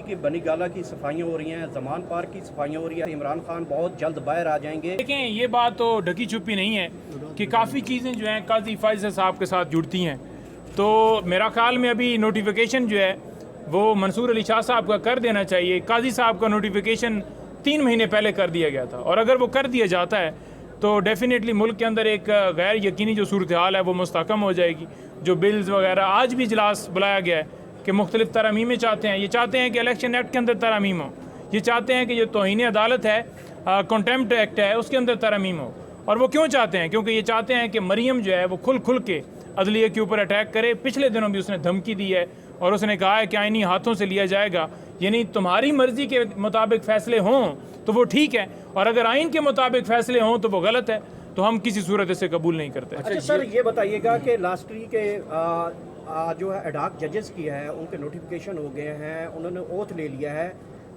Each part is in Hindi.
कि बनी गाला की सफाइयाँ हो रही हैं, जमान पार्क की सफाइयाँ हो रही हैं, इमरान खान बहुत जल्द बाहर आ जाएंगे। देखें, ये बात तो ढकी छुपी नहीं है कि काफ़ी चीज़ें जो हैं काजी फैज़ल साहब के साथ जुड़ती हैं। तो मेरा ख्याल में अभी नोटिफिकेशन जो है वो मंसूर अली शाह साहब का कर देना चाहिए। काजी साहब का नोटिफिकेशन 3 महीने पहले कर दिया गया था, और अगर वो कर दिया जाता है तो डेफिनेटली मुल्क के अंदर एक गैर यकीनी जो सूरत हाल है वो मुस्तहकम हो जाएगी। जो बिल्स वगैरह आज भी इजलास बुलाया गया है कि मुख्तलिफ तरमीमें चाहते हैं। ये चाहते हैं कि इलेक्शन एक्ट के अंदर तरमीम हो, ये चाहते हैं कि जो तौहीन अदालत है, कंटेम्प्ट एक्ट है, उसके अंदर तरमीम हो। और वो क्यों चाहते हैं? क्योंकि ये चाहते हैं कि मरीम जो है वो खुल के अदलिया के ऊपर अटैक करे। पिछले दिनों भी उसने धमकी दी है और उसने कहा है कि आईनी हाथों से लिया जाएगा, यानी तुम्हारी मर्जी के मुताबिक फ़ैसले हों तो वो ठीक है, और अगर आइन के मुताबिक फ़ैसले हों तो वो गलत है। तो हम किसी सूरत से कबूल नहीं करते। अच्छा सर, ये बताइएगा कि लास्ट वीक के जो है एडॉक जजेस की है, उनके नोटिफिकेशन हो गए हैं, उन्होंने ओथ ले लिया है,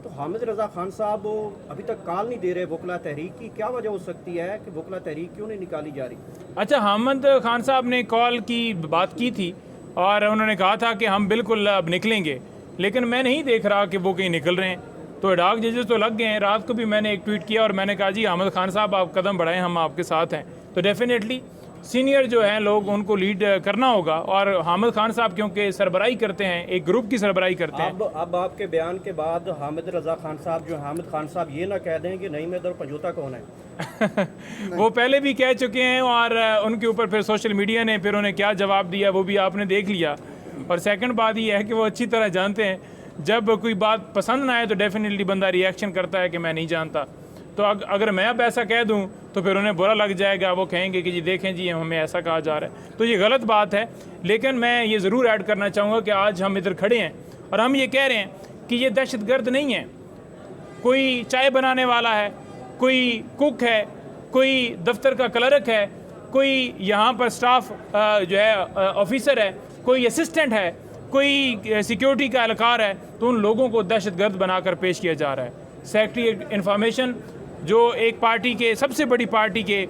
तो हामिद रज़ा खान साहब अभी तक कॉल नहीं दे रहे वकला तहरीक की। क्या वजह हो सकती है कि वकला तहरीक क्यों नहीं निकाली जा रही? अच्छा, हामिद खान साहब ने कॉल की बात की थी और उन्होंने कहा था कि हम बिल्कुल अब निकलेंगे, लेकिन मैं नहीं देख रहा कि वो कहीं निकल रहे हैं। तो एडॉक जजेस तो लग गए हैं। रात को भी मैंने एक ट्वीट किया और मैंने कहा जी हामिद खान साहब आप कदम बढ़ाएं, हम आपके साथ हैं। तो डेफिनेटली सीनियर जो हैं लोग उनको लीड करना होगा, और हामिद खान साहब क्योंकि सरबराही करते हैं, एक ग्रुप की सरबराही करते हैं। अब आपके बयान के बाद हामिद रज़ा खान साहब जो हामिद खान साहब ये ना कह दें कि नहीं मैं इधर पंजोता कौन है। वो पहले भी कह चुके हैं, और उनके ऊपर फिर सोशल मीडिया ने फिर उन्हें क्या जवाब दिया वो भी आपने देख लिया। और सेकंड बात ये है कि वो अच्छी तरह जानते हैं जब कोई बात पसंद ना आए तो डेफिनेटली बंदा रिएक्शन करता है कि मैं नहीं जानता। तो अगर मैं अब ऐसा कह दूं तो फिर उन्हें बुरा लग जाएगा, वो कहेंगे कि जी देखें जी हमें ऐसा कहा जा रहा है। तो ये गलत बात है। लेकिन मैं ये ज़रूर ऐड करना चाहूँगा कि आज हम इधर खड़े हैं और हम ये कह रहे हैं कि ये दहशतगर्द नहीं है। कोई चाय बनाने वाला है, कोई कुक है, कोई दफ्तर का क्लर्क है, कोई यहाँ पर स्टाफ जो है ऑफिसर है, कोई असिस्टेंट है, कोई सिक्योरिटी का एहलकार है, तो उन लोगों को दहशतगर्द बनाकर पेश किया जा रहा है। सेक्रेटरी इंफॉर्मेशन जो एक पार्टी के सबसे बड़ी पार्टी के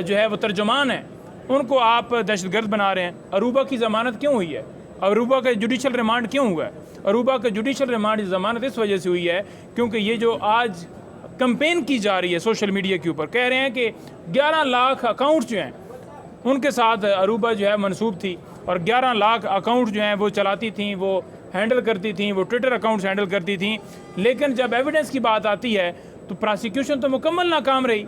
जो है वो तर्जुमान है, उनको आप दहशतगर्द बना रहे हैं। अरूबा की ज़मानत क्यों हुई है? अरूबा का जुडिशल रिमांड क्यों हुआ है? अरूबा का जुडिशल रिमांड ज़मानत इस वजह से हुई है क्योंकि ये जो आज कंपेन की जा रही है सोशल मीडिया के ऊपर, कह रहे हैं कि 11 लाख अकाउंट जो हैं उनके साथ अरूबा जो है मनसूब थी, और 11 लाख अकाउंट जो हैं वो चलाती थी, वो हैंडल करती थी, वो ट्विटर अकाउंट्स हैंडल करती थी। लेकिन जब एविडेंस की बात आती है तो प्रोसिक्यूशन तो मुकम्मल नाकाम रही,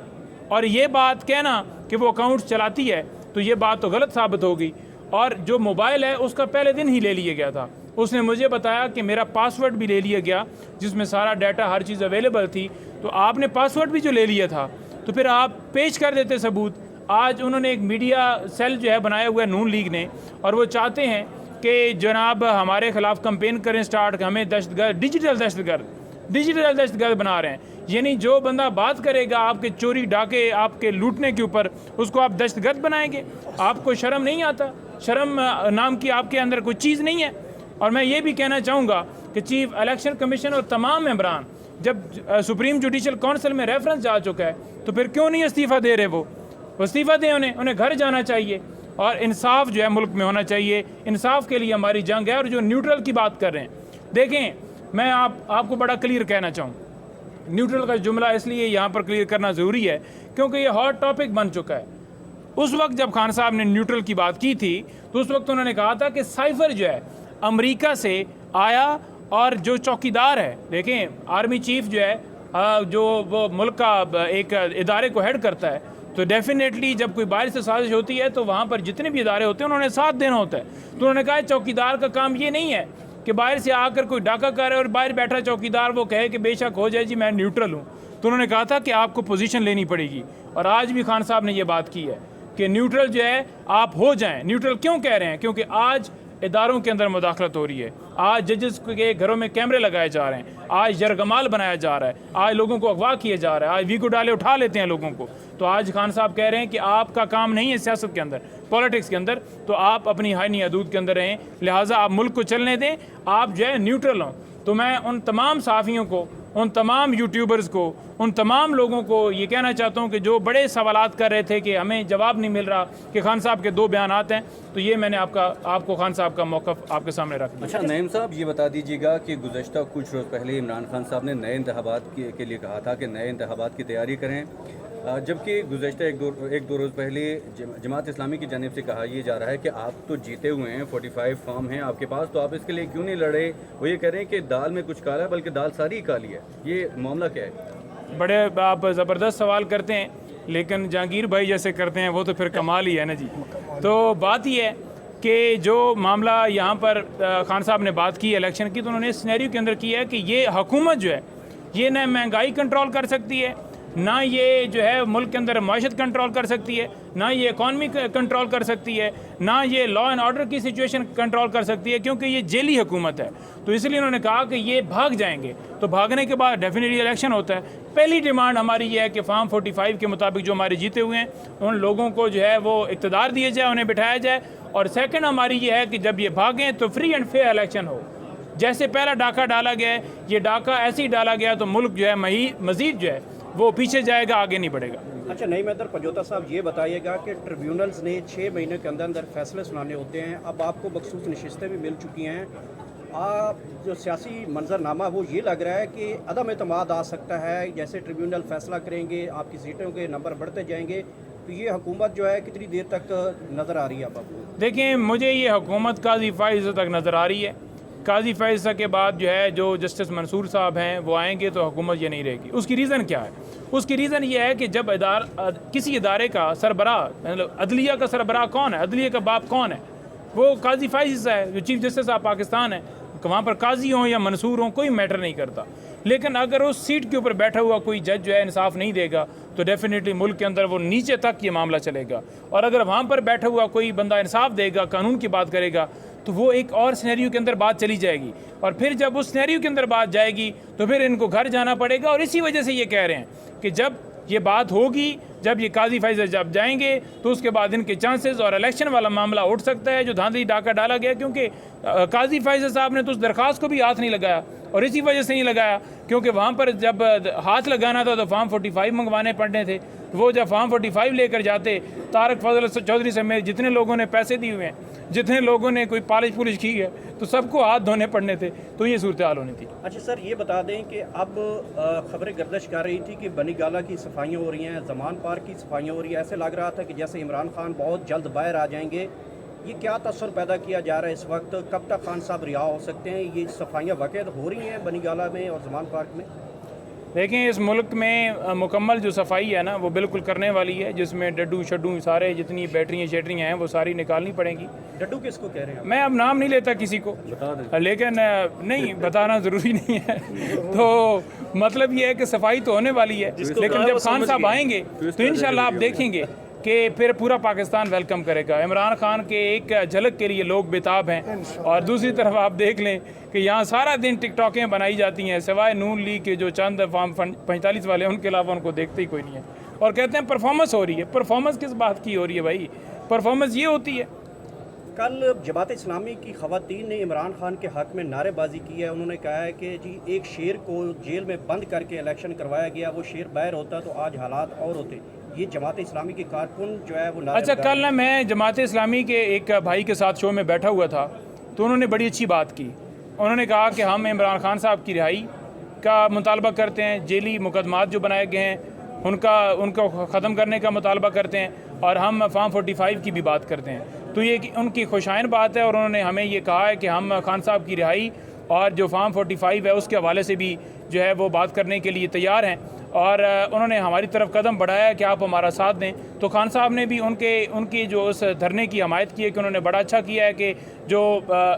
और ये बात कहना कि वो अकाउंट्स चलाती है तो ये बात तो गलत साबित होगी। और जो मोबाइल है उसका पहले दिन ही ले लिया गया था। उसने मुझे बताया कि मेरा पासवर्ड भी ले लिया गया जिसमें सारा डाटा हर चीज़ अवेलेबल थी। तो आपने पासवर्ड भी जो ले लिया था तो फिर आप पेश कर देते सबूत। आज उन्होंने एक मीडिया सेल जो है बनाया हुआ है नून लीग ने, और वो चाहते हैं कि जनाब हमारे खिलाफ कंपेन करें स्टार्ट, हमें दहशतगर्द डिजिटल दहशतगर्द बना रहे हैं। यानी जो बंदा बात करेगा आपके चोरी डाके आपके लूटने के ऊपर, उसको आप दहशतगर्द बनाएंगे। आपको शर्म नहीं आता? शर्म नाम की आपके अंदर कोई चीज़ नहीं है। और मैं ये भी कहना चाहूँगा कि चीफ इलेक्शन कमीशन और तमाम मेंबरान जब सुप्रीम जुडिशल काउंसिल में रेफरेंस जा चुका है तो फिर क्यों नहीं इस्तीफ़ा दे रहे? वो इस्तीफ़ा दें, उन्हें घर जाना चाहिए, और इंसाफ जो है मुल्क में होना चाहिए। इंसाफ के लिए हमारी जंग है। और जो न्यूट्रल की बात कर रहे हैं, देखें मैं आपको बड़ा क्लियर कहना चाहूँ, न्यूट्रल का जुमला इसलिए यहाँ पर क्लियर करना ज़रूरी है क्योंकि ये हॉट टॉपिक बन चुका है। उस वक्त जब खान साहब ने न्यूट्रल की बात की थी तो उस वक्त उन्होंने कहा था कि साइफर जो है अमेरिका से आया, और जो चौकीदार है, देखें आर्मी चीफ जो है जो वो मुल्क का एक इदारे को हेड करता है, तो डेफिनेटली जब कोई बाहर से साजिश होती है तो वहाँ पर जितने भी इदारे होते हैं उन्होंने साथ देना होता है। तो उन्होंने कहा चौकीदार का काम ये नहीं है कि बाहर से आकर कोई डाका करे और बाहर बैठा चौकीदार वो कहे कि बेशक हो जाए जी मैं न्यूट्रल हूँ। तो उन्होंने कहा था कि आपको पोजीशन लेनी पड़ेगी, और आज भी खान साहब ने ये बात की है कि न्यूट्रल जो है आप हो जाएं। न्यूट्रल क्यों कह रहे हैं? क्योंकि आज इदारों के अंदर मुदाखलत हो रही है, आज जजेस के घरों में कैमरे लगाए जा रहे हैं, आज यरगमाल बनाया जा रहा है, आज लोगों को अगवा किया जा रहा है, आज वीको डाले उठा लेते हैं लोगों को। तो आज खान साहब कह रहे हैं कि आपका काम नहीं है सियासत के अंदर, पॉलिटिक्स के अंदर, तो आप अपनी हाइनी हदूद के अंदर रहें, लिहाजा आप मुल्क को चलने दें, आप जो है न्यूट्रल हों। तो मैं उन तमाम सहाफ़ियों को उन तमाम यूट्यूबर्स को, उन तमाम लोगों को ये कहना चाहता हूँ कि जो बड़े सवालात कर रहे थे कि हमें जवाब नहीं मिल रहा कि खान साहब के 2 बयानात हैं, तो ये मैंने आपको खान साहब का मौक़िफ़ आपके सामने रख दिया। अच्छा नईम साहब, ये बता दीजिएगा कि गुज़श्ता कुछ रोज़ पहले इमरान खान साहब ने नए इंतखाबात के लिए कहा था कि नए इंतखाबात की तैयारी करें, जबकि गुज़श्ता एक दो रोज़ पहले जमात इस्लामी की जानिब से कहा यह जा रहा है कि आप तो जीते हुए हैं, 45 फॉर्म हैं आपके पास, तो आप इसके लिए क्यों नहीं लड़े। वो ये कह रहे हैं कि दाल में कुछ काला है, बल्कि दाल सारी काली है। ये मामला क्या है? बड़े आप ज़बरदस्त सवाल करते हैं, लेकिन जहांगीर भाई जैसे करते हैं वो तो फिर कमाल ही है ना जी। तो बात ये है कि जो मामला यहाँ पर खान साहब ने बात की इलेक्शन की, तो उन्होंने इस सिनेरियो के अंदर किया है कि ये हुकूमत जो है ये ना महंगाई कंट्रोल कर सकती है, ना ये जो है मुल्क के अंदर माशत कंट्रोल कर सकती है, ना ये इकॉनमी कंट्रोल कर सकती है, ना ये लॉ एंड ऑर्डर की सिचुएशन कंट्रोल कर सकती है, क्योंकि ये जेली हुकूमत है। तो इसलिए उन्होंने कहा कि ये भाग जाएंगे, तो भागने के बाद डेफिनेटली इलेक्शन होता है। पहली डिमांड हमारी ये है कि फार्म 45 के मुताबिक जो हमारे जीते हुए हैं उन लोगों को जो है वो इक़्तिदार दिए जाए, उन्हें बिठाया जाए। और सेकंड हमारी ये है कि जब ये भागें तो फ्री एंड फेयर इलेक्शन हो। जैसे पहला डाका डाला गया है, ये डाका ऐसे ही डाला गया तो मुल्क जो है मज़ीद जो है वो पीछे जाएगा, आगे नहीं बढ़ेगा। अच्छा नईम हैदर पंजोता साहब, ये बताइएगा कि ट्रिब्यूनल्स ने 6 महीने के अंदर अंदर फैसले सुनाने होते हैं। अब आपको मखसूस नशिस्तें भी मिल चुकी हैं। आप जो सियासी मंजरनामा वो ये लग रहा है कि अदम एतमाद आ सकता है। जैसे ट्रिब्यूनल फैसला करेंगे, आपकी सीटों के नंबर बढ़ते जाएंगे, तो ये हुकूमत जो है कितनी देर तक नज़र आ रही है आपको? देखिए, मुझे ये हुकूमत काजी फ़ाइज़ तक नज़र आ रही है। काजी फ़ाइज़ के बाद जो है जो जस्टिस मंसूर साहब हैं वो आएंगे तो हुकूमत ये नहीं रहेगी। उसकी रीज़न क्या है? उसकी रीज़न ये है कि जब किसी इदारे का सरबराह, मतलब अदलिया का सरबराह कौन है, अदलिया का बाप कौन है, वो काजी फ़ाइज़ है जो चीफ़ जस्टिस ऑफ पाकिस्तान है। वहाँ पर काजी हों या मंसूर हों कोई मैटर नहीं करता, लेकिन अगर उस सीट के ऊपर बैठा हुआ कोई जज जो है इंसाफ नहीं देगा तो डेफिनेटली मुल्क के अंदर वो नीचे तक ये मामला चलेगा। और अगर वहाँ पर बैठा हुआ कोई बंदा इंसाफ देगा, कानून की बात करेगा, तो वो एक और सिनेरियो के अंदर बात चली जाएगी। और फिर जब उस सिनेरियो के अंदर बात जाएगी तो फिर इनको घर जाना पड़ेगा। और इसी वजह से ये कह रहे हैं कि जब ये बात होगी, जब ये काजी फ़ाइज़ जब जाएंगे तो उसके बाद इनके चांसेस और इलेक्शन वाला मामला उठ सकता है जो धांधली डाका डाला गया। क्योंकि काजी फ़ाइज़ साहब ने तो उस दरख्वास्त को भी हाथ नहीं लगाया, और इसी वजह से नहीं लगाया क्योंकि वहाँ पर जब हाथ लगाना था तो फार्म 45 मंगवाने पड़ने थे। वो जब फार्म 45 लेकर जाते, तारक फजल चौधरी समेत जितने लोगों ने पैसे दिए हुए हैं, जितने लोगों ने कोई पालिश पुलिश की है, तो सबको हाथ धोने पड़ने थे। तो ये सूरत हाल होनी थी। अच्छा सर, ये बता दें कि अब खबरें गर्दिश कर रही थी कि बनी गाला की सफाइयाँ हो रही हैं, ज़मान पार्क की सफाइयाँ हो रही हैं। ऐसे लग रहा था कि जैसे इमरान खान बहुत जल्द बाहर आ जाएंगे। ये क्या तस्वर पैदा किया जा रहा है इस वक्त? कब तक खान साहब रिहा हो सकते हैं? ये सफाइयाँ वाकई हो रही हैं बनी गाला में और ज़मान पार्क में? देखें, इस मुल्क में मुकम्मल जो सफाई है ना वो बिल्कुल करने वाली है, जिसमें डड्डू शड्डू सारे जितनी बैटरियाँ शेटरियाँ हैं वो सारी निकालनी पड़ेंगी। डड्डू किसको कह रहे हैं? मैं अब नाम नहीं लेता किसी को, लेकिन नहीं बताना ज़रूरी नहीं है। तो मतलब ये है कि सफाई तो होने वाली है, लेकिन जब खान साहब आएंगे तो इंशाल्लाह आप देखेंगे कि फिर पूरा पाकिस्तान वेलकम करेगा। इमरान खान के एक झलक के लिए लोग बेताब हैं। और दूसरी तरफ आप देख लें कि यहाँ सारा दिन टिकटॉकें बनाई जाती हैं, सिवाय नून लीग के जो चंद फार्म 45 वाले, उनके अलावा उनको देखते ही कोई नहीं है। और कहते हैं परफॉर्मेंस हो रही है। परफॉर्मेंस किस बात की हो रही है भाई? परफॉर्मेंस ये होती है। कल जमात इस्लामी की ख़वातीन ने इमरान खान के हक़ में नारेबाजी की है। उन्होंने कहा है कि जी एक शेर को जेल में बंद करके इलेक्शन करवाया गया, वो शेर बाहर होता तो आज हालात और होते। ये जमात इस्लामी के कारकुन जो है वो अच्छा, कल ना मैं जमात इस्लामी के एक भाई के साथ शो में बैठा हुआ था, तो उन्होंने बड़ी अच्छी बात की। उन्होंने कहा कि हम इमरान खान साहब की रिहाई का मुतालबा करते हैं, जेली मुकदमात जो बनाए गए हैं उनको ख़त्म करने का मुतालबा करते हैं, और हम फार्म 45 की भी बात करते हैं। तो ये उनकी खुशाइन बात है। और उन्होंने हमें ये कहा है कि हम खान साहब की रिहाई और जो फार्म 45 है उसके हवाले से भी जो है वो बात करने के लिए तैयार हैं। और उन्होंने हमारी तरफ कदम बढ़ाया कि आप हमारा साथ दें। तो खान साहब ने भी उनकी जो उस धरने की हमायत की है कि उन्होंने बड़ा अच्छा किया है कि जो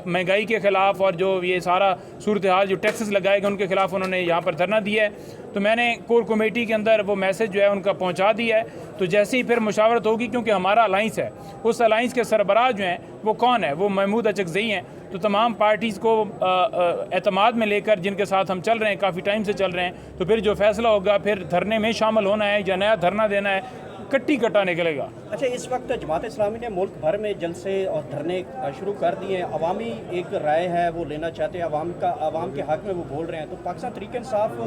महंगाई के ख़िलाफ़ और जो ये सारा सूरत हाल जो टैक्सेस लगाए गए उनके ख़िलाफ़ उन्होंने यहाँ पर धरना दिया है। तो मैंने कोर कमेटी के अंदर वो मैसेज जो है उनका पहुँचा दिया है। तो जैसे ही फिर मुशावरत होगी, क्योंकि हमारा अलाइंस है, उस अलाइंस के सरबराह जो हैं वो कौन है? वो महमूद अचकज़ई हैं। तो तमाम पार्टीज़ को एतमाद में लेकर जिनके साथ हम चल रहे हैं, काफ़ी टाइम से चल रहे हैं, तो फिर जो फैसला होगा फिर धरने में शामिल होना है या नया धरना देना है, कट्टी कट्टा निकलेगा। अच्छा, इस वक्त जमात इस्लामी ने मुल्क भर में जलसे और धरने शुरू कर दिए हैं। अवामी एक राय है वो लेना चाहते हैं, अवाम के हक़ में वो बोल रहे हैं। तो पाकिस्तान तहरीक इंसाफ